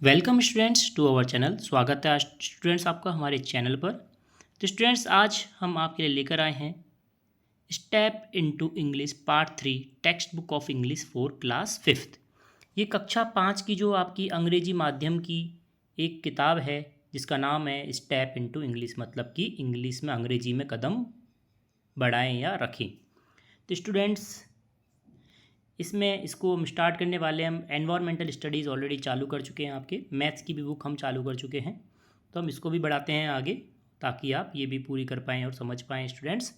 Welcome students to our channel. स्वागत है आज स्टूडेंट्स आपका हमारे चैनल पर। तो स्टूडेंट्स आज हम आपके लिए लेकर आए हैं step into English part 3 text book of English for class 5th। ये कक्षा 5 की जो आपकी अंग्रेजी माध्यम की एक किताब है जिसका नाम है स्टेप इनटू इंग्लिश, मतलब कि इंग्लिश में अंग्रेजी में कदम बढ़ाएं या रखें। तो स्टूडेंट्स इसमें इसको हम स्टार्ट करने वाले हम एनवायरमेंटल स्टडीज़ ऑलरेडी चालू कर चुके हैं, आपके मैथ्स की भी बुक हम चालू कर चुके हैं। तो हम इसको भी बढ़ाते हैं आगे ताकि आप ये भी पूरी कर पाएँ और समझ पाएँ स्टूडेंट्स।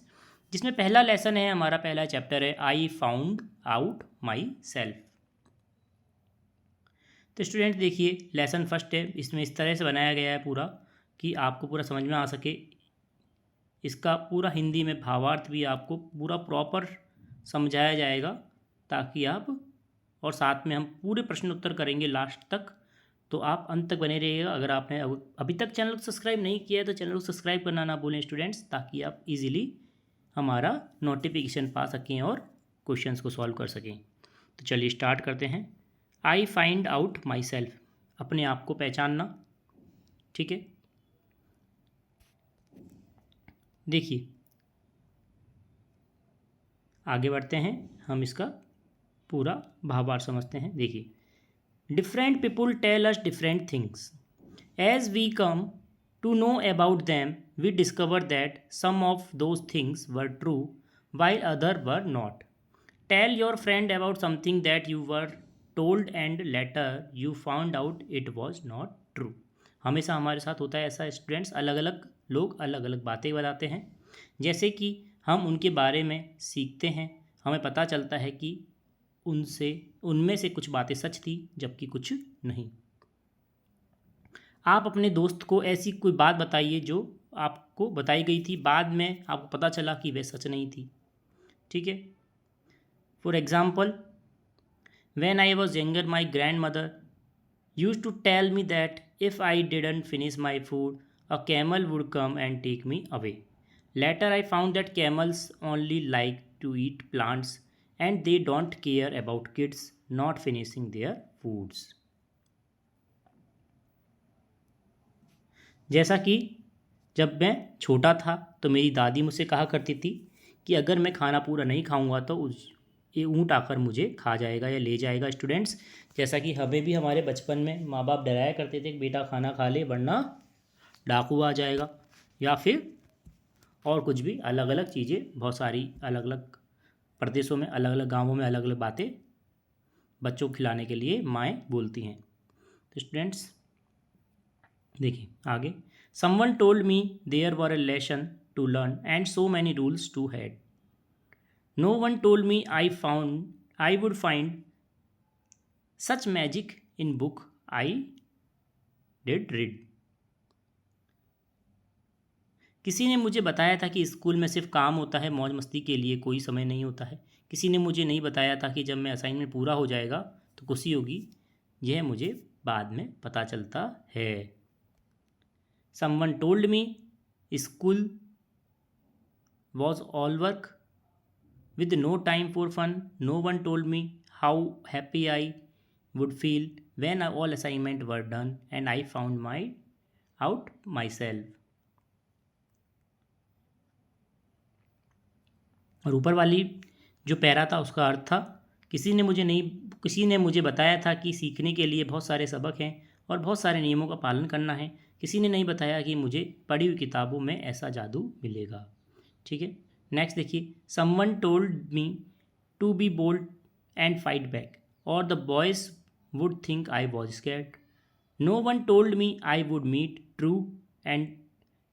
जिसमें पहला लेसन है, हमारा पहला चैप्टर है आई फाउंड आउट माई सेल्फ। तो स्टूडेंट देखिए लेसन फर्स्ट है, इसमें इस तरह से बनाया गया है पूरा कि आपको पूरा समझ में आ सके। इसका पूरा हिंदी में भावार्थ भी आपको पूरा प्रॉपर समझाया जाएगा ताकि आप, और साथ में हम पूरे प्रश्न उत्तर करेंगे लास्ट तक, तो आप अंत तक बने रहिएगा। अगर आपने अभी तक चैनल को सब्सक्राइब नहीं किया है तो चैनल को सब्सक्राइब करना ना भूलें स्टूडेंट्स, ताकि आप इजीली हमारा नोटिफिकेशन पा सकें और क्वेश्चंस को सॉल्व कर सकें। तो चलिए स्टार्ट करते हैं। I find out my self, अपने आप को पहचानना। ठीक है, देखिए आगे बढ़ते हैं, हम इसका पूरा भावार्थ समझते हैं। देखिए, different people tell us different things. As we come to know about them, we discover that some of those things were true while others were not. Tell your friend about something that you were told and later you found out it was not true. हमेशा हमारे साथ होता है ऐसा students, अलग अलग लोग अलग अलग बातें बताते हैं। जैसे कि हम उनके बारे में सीखते हैं, हमें पता चलता है कि उनसे उनमें से कुछ बातें सच थी जबकि कुछ नहीं। आप अपने दोस्त को ऐसी कोई बात बताइए जो आपको बताई गई थी, बाद में आपको पता चला कि वह सच नहीं थी। ठीक है, for example, when I was younger my grandmother use to tell me that if I didn't finish my food a camel would come and take me away. Later I found that camels only like to eat plants and they don't care about kids not finishing their foods. जैसा कि जब मैं छोटा था तो मेरी दादी मुझसे कहा करती थी कि अगर मैं खाना पूरा नहीं खाऊंगा तो ये ऊँट आकर मुझे खा जाएगा या ले जाएगा। स्टूडेंट्स, जैसा कि हमें भी हमारे बचपन में माँ बाप डराया करते थे कि बेटा खाना खा ले वरना डाकू आ जाएगा, या फिर और कुछ भी अलग अलग चीज़ें, बहुत सारी अलग अलग प्रदेशों में अलग अलग गांवों में अलग अलग बातें बच्चों को खिलाने के लिए माएँ बोलती हैं। तो स्टूडेंट्स देखिए आगे, someone told me there were a lesson to learn and so many rules to had. No one told me I would find such magic in book I did read. किसी ने मुझे बताया था कि स्कूल में सिर्फ काम होता है, मौज मस्ती के लिए कोई समय नहीं होता है। किसी ने मुझे नहीं बताया था कि जब मैं असाइनमेंट पूरा हो जाएगा तो खुशी होगी, यह मुझे बाद में पता चलता है। Someone told me school was all work with no time for fun. No one told me how happy I would feel when all assignment were done and I found my out myself. और ऊपर वाली जो para था उसका अर्थ था, किसी ने मुझे बताया था कि सीखने के लिए बहुत सारे सबक हैं और बहुत सारे नियमों का पालन करना है। किसी ने नहीं बताया कि मुझे पढ़ी हुई किताबों में ऐसा जादू मिलेगा। ठीक है, नेक्स्ट देखिए, someone told me to be bold and fight back और the boys would think I was scared. No one told me I would meet true and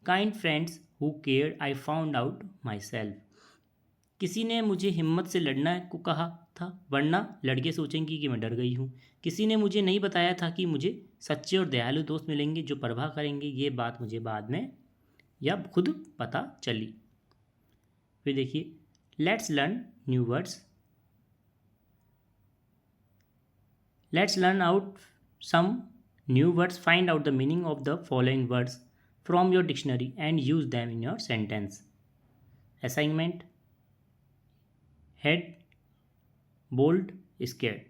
kind friends who cared I found out myself. किसी ने मुझे हिम्मत से लड़ना को कहा था वरना लड़के सोचेंगे कि मैं डर गई हूँ। किसी ने मुझे नहीं बताया था कि मुझे सच्चे और दयालु दोस्त मिलेंगे जो परवाह करेंगे। ये बात मुझे बाद में या खुद पता चली। फिर देखिए, let's learn new words. Let's learn out some new words, find out the meaning of the following words from your dictionary and use them in your sentence. Assignment, head, bold, scared.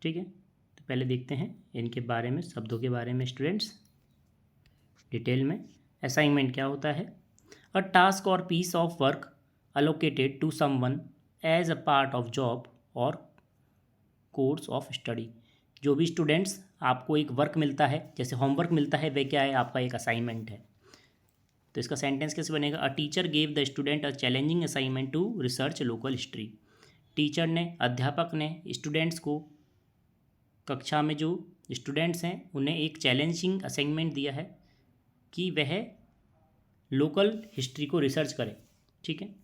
ठीक है, तो पहले देखते हैं इनके बारे में, शब्दों के बारे में स्टूडेंट्स डिटेल में। असाइनमेंट क्या होता है? A task or piece of work allocated to someone as a part of job or course of study. जो भी स्टूडेंट्स आपको एक वर्क मिलता है, जैसे होमवर्क मिलता है, वह क्या है? आपका एक असाइनमेंट है। तो इसका सेंटेंस कैसे बनेगा? A teacher gave the student a challenging assignment to research local history. Teacher ने, अध्यापक ने स्टूडेंट्स को, कक्षा में जो स्टूडेंट्स हैं उन्हें एक चैलेंजिंग असाइनमेंट दिया है कि वह लोकल हिस्ट्री को रिसर्च करें। ठीक है।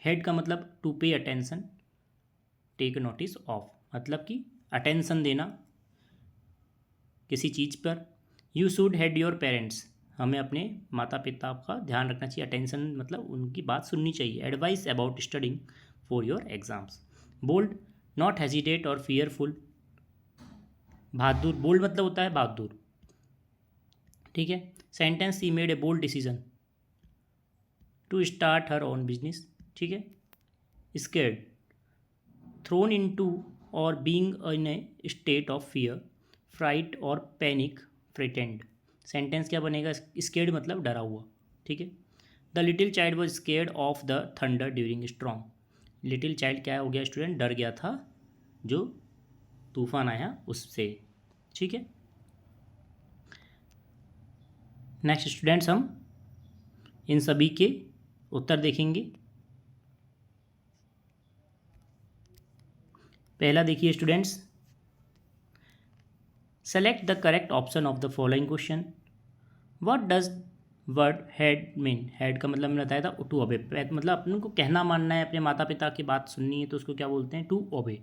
हेड का मतलब to pay attention, take notice of, मतलब कि अटेंशन देना किसी चीज़ पर। You should head your parents, हमें अपने माता पिता का ध्यान रखना चाहिए। अटेंशन मतलब उनकी बात सुननी चाहिए। Advice about studying for your exams. Bold, not hesitate or fearful. बहादुर, बोल्ड मतलब होता है बहादुर। ठीक है। Sentence, she made a bold decision to start her own business. ठीक है। Scared, thrown into or being in a state of fear, fright or panic, frightened. Sentence क्या बनेगा? स्केर्ड मतलब डरा हुआ। ठीक है। The little child was scared of the thunder during storm. Little child क्या हो गया स्टूडेंट? डर गया था जो तूफान आया उससे। ठीक है। नेक्स्ट स्टूडेंट्स हम इन सभी के उत्तर देखेंगे। पहला देखिए students, select the correct option of the following question. What does word head mean? Head का मतलब मैंने बताया था टू ओबे, मतलब अपन को कहना मानना है, अपने माता पिता की बात सुननी है, तो उसको क्या बोलते हैं? To obey.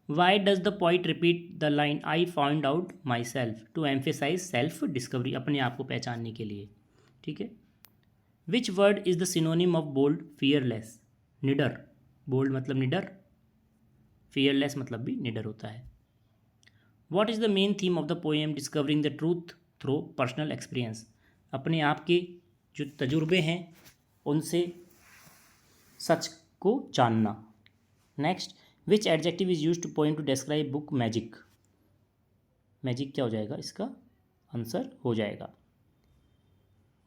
Why does the poet repeat the line I found out myself? To emphasize self discovery, अपने आप को पहचानने के लिए। ठीक है। Which word is the synonym of bold? Fearless, निडर। बोल्ड मतलब निडर, फियरलेस मतलब भी निडर होता है। What is the main theme of the poem discovering the truth through personal experience? अपने आप के जो तजुर्बे हैं उनसे सच को जानना। Next, which adjective is use to point to describe book magic? Magic क्या हो जाएगा? इसका आंसर हो जाएगा।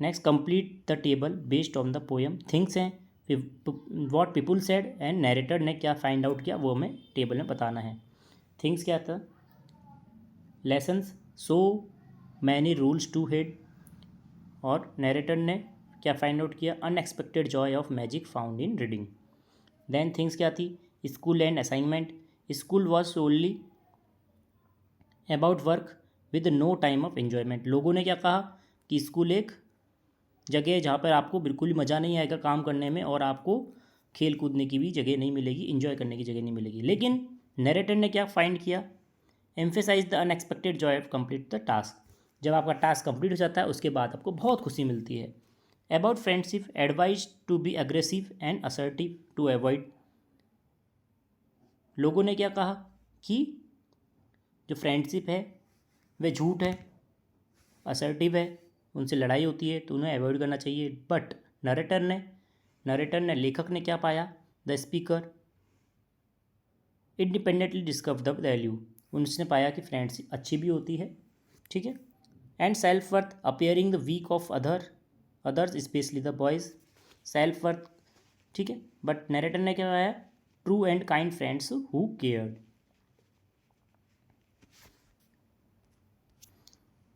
Next, complete the table based on the poem. Things हैं, what people said and narrator ने क्या फाइंड आउट किया, वो हमें टेबल में बताना है। थिंग्स क्या था? Lessons, so many rules to heed, और नरेटर ने क्या फाइंड आउट किया? Unexpected joy of magic found in reading. Then things क्या थी? School and assignment, school was solely about work with no time of enjoyment. लोगों ने क्या कहा कि स्कूल एक जगह है जहाँ पर आपको बिल्कुल ही मज़ा नहीं आएगा काम करने में, और आपको खेल कूदने की भी जगह नहीं मिलेगी, इन्जॉय करने की जगह नहीं मिलेगी। लेकिन नरेटर ने क्या फाइंड किया? Emphasize the unexpected joy of complete the task. जब आपका टास्क कंप्लीट हो जाता है उसके बाद आपको बहुत खुशी मिलती है। About friendship, advise to be aggressive and assertive to avoid. लोगों ने क्या कहा कि जो फ्रेंडशिप है वह झूठ है, असर्टिव है, उनसे लड़ाई होती है तो उन्हें अवॉइड करना चाहिए। बट नरेटर ने लेखक ने क्या पाया? The speaker independently discover the value, उनसे पाया कि फ्रेंडशिप अच्छी भी होती है। ठीक है। And self worth, appearing the weak of others specially the boys. Self worth, ठीक है। बट नरेटर ने क्या पाया? True and kind friends who cared.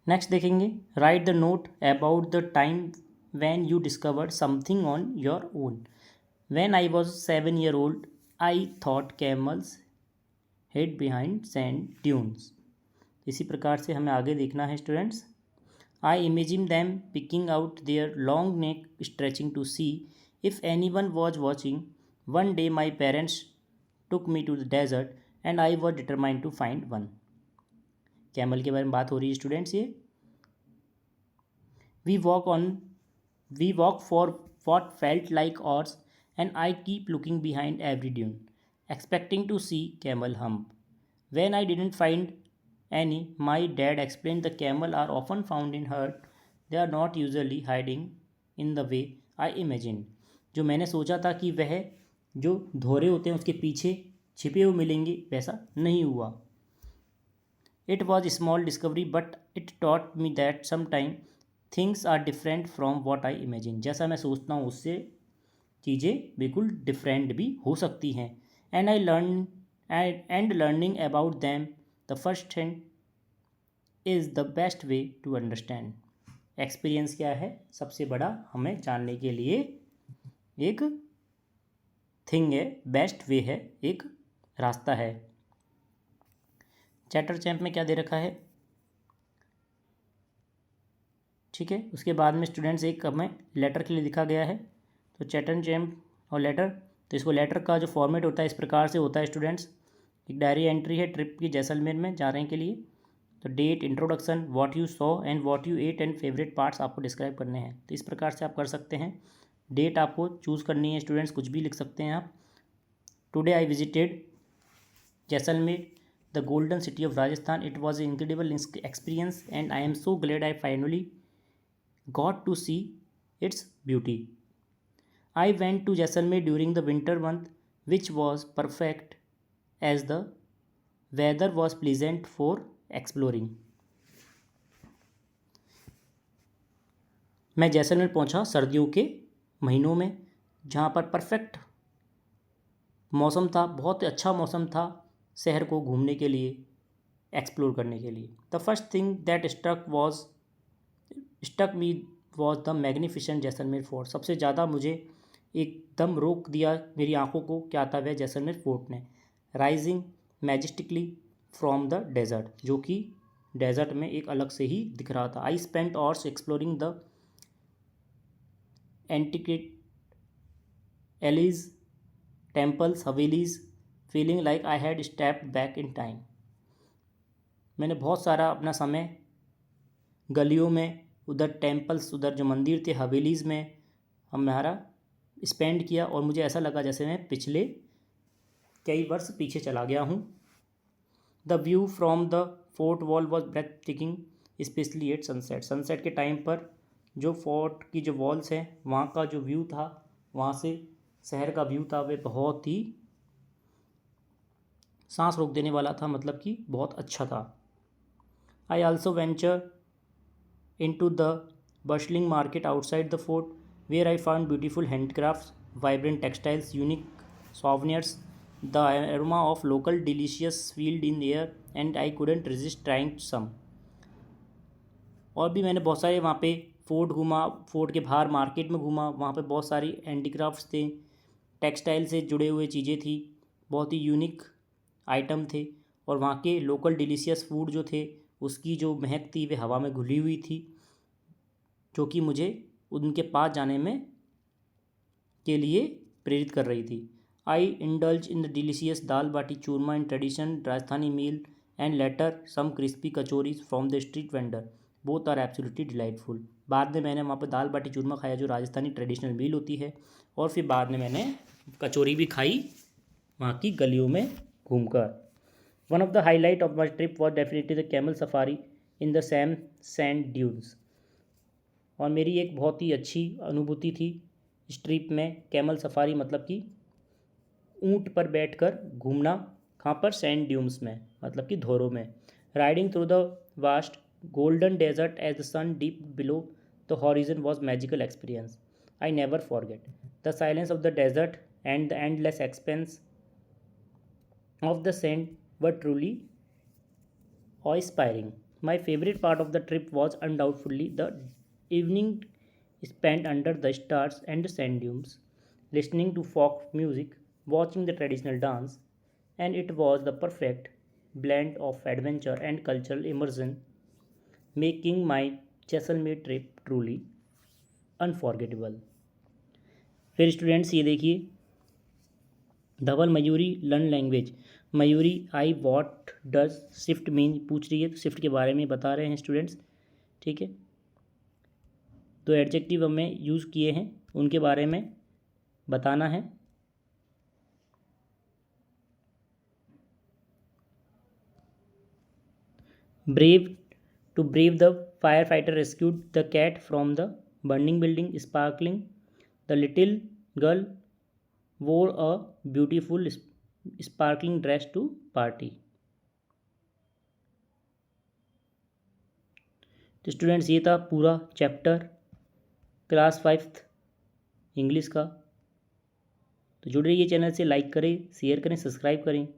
Next देखेंगे, write the note about the time when you discovered something on your own. When I was 7 year old I thought camels hid behind sand dunes. इसी प्रकार से हमें आगे देखना है students. I imagine them picking out there long neck stretching to see if anyone was watching. One day my parents took me to the desert and I was determined to find one. Camel के बारे में बात हो रही है students. ये we walk for what felt like hours and I keep looking behind every dune expecting to see camel hump. When I didn't find any, my dad explained the camel are often found in herd. They are not usually hiding in the way I imagined. जो मैंने सोचा था कि वह जो धोरे होते हैं उसके पीछे छिपे हुए मिलेंगे, वैसा नहीं हुआ। It was small discovery but it taught me that some time things are different from what I imagine. जैसा मैं सोचता हूँ उससे चीज़ें बिल्कुल डिफरेंट भी हो सकती हैं। And I learn and learning about them the first hand is the best way to understand. Experience क्या है? सबसे बड़ा हमें जानने के लिए एक थिंग है, बेस्ट वे है, एक रास्ता है। चैटर चैम्प में क्या दे रखा है? ठीक है, उसके बाद में स्टूडेंट्स एक हमें लेटर के लिए लिखा गया है। तो चैटर चैम्प और लेटर, तो इसको लेटर का जो फॉर्मेट होता है इस प्रकार से होता है स्टूडेंट्स। एक डायरी एंट्री है ट्रिप की, जैसलमेर में जा रहे हैं के लिए। तो date, introduction, what you saw and what you ate and favourite parts आपको डिस्क्राइब करने हैं। तो इस प्रकार से आप कर सकते हैं। डेट आपको चूज़ करनी है स्टूडेंट्स, कुछ भी लिख सकते हैं आप। Today I visited Jaisalmer, the golden city of Rajasthan. It was an incredible experience and I am so glad I finally got to see its beauty. I went to Jaisalmer during the winter month, which was perfect as the weather was pleasant for exploring. मैं जैसलमेर पहुंचा सर्दियों के महीनों में, जहाँ पर perfect मौसम था, बहुत अच्छा मौसम था शहर को घूमने के लिए, एक्सप्लोर करने के लिए। The first thing that stuck me was the magnificent Jaisalmer fort. सबसे ज़्यादा मुझे एकदम रोक दिया मेरी आंखों को क्या था वह जैसलमेर फोर्ट ने। राइजिंग मैजेस्टिकली फ्रॉम द डेजर्ट, जो कि डेजर्ट में एक अलग से ही दिख रहा था। I spent hours exploring the antiquated alleys, temples, havelis, feeling like I had stepped back in time. मैंने बहुत सारा अपना समय गलियों में, उधर टेम्पल्स, उधर जो मंदिर थे, हवेलीज़ में हमारा स्पेंड किया और मुझे ऐसा लगा जैसे मैं पिछले कई वर्ष पीछे चला गया हूँ। The view from the fort wall was breathtaking, especially at sunset. Sunset के टाइम पर जो फोर्ट की जो वॉल्स हैं वहाँ का जो व्यू था, वहाँ से शहर का व्यू था, वह बहुत ही सांस रोक देने वाला था, मतलब कि बहुत अच्छा था। I also venture into the bustling market outside the fort, where I found beautiful handcrafts, vibrant textiles, unique souvenirs. The aroma of local delicious filled in the air, and I couldn't resist trying some. और भी मैंने बहुत सारे वहाँ पे fort घूमा, fort के बाहर मार्केट में घूमा, वहाँ पे बहुत सारी हैंडीक्राफ्ट्स थे, टेक्सटाइल से जुड़े हुए चीज़ें थी, बहुत ही यूनिक आइटम थे। और वहाँ के लोकल डिलीशियस फूड जो थे उसकी जो महक थी वे हवा में घुली हुई थी, जो कि मुझे उनके पास जाने में के लिए प्रेरित कर रही थी। I indulge in the delicious dal baati churma in tradition Rajasthani meal and later some crispy kachoris from the street vendor, both are absolutely delightful. बाद में मैंने वहाँ पर दाल बाटी चूरमा खाया जो राजस्थानी ट्रेडिशनल मील होती है, और फिर बाद में मैंने कचौरी भी खाई वहाँ की गलियों में घूमकर। One of the highlight of my trip was definitely the camel safari in the Sam sand dunes. और मेरी एक बहुत ही अच्छी अनुभूति थी इस ट्रिप में कैमल सफारी, मतलब कि ऊंट पर बैठकर घूमना। कहाँ पर? सैंड ड्यून्स में, मतलब कि धोरों में। Riding through the vast golden desert as the sun deep below the horizon was magical experience I never forget. The silence of the desert and the endless expanse of the sand were truly awe-inspiring. My favorite part of the trip was undoubtedly the evening spent under the stars and the sand dunes, listening to folk music, watching the traditional dance, and it was the perfect blend of adventure and cultural immersion, making my Jaisalmer trip truly unforgettable. फिर students ये देखिए, Dhaval Mayuri learn language. Mayuri I what does shift mean पूछ रही है, तो shift के बारे में बता रहे हैं स्टूडेंट्स। ठीक है, तो एडजेक्टिव हमें यूज़ किए हैं उनके बारे में बताना है। Brave, too brave the fire fighter rescued the cat from the burning building, sparkling the little girl wore a beautiful sparkling dress to party. तो स्टूडेंट्स ये था पूरा चैप्टर क्लास 5th इंग्लिश का। तो जुड़ रहिए चैनल से, लाइक करें, शेयर करें, सब्सक्राइब करें।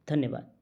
धन्यवाद।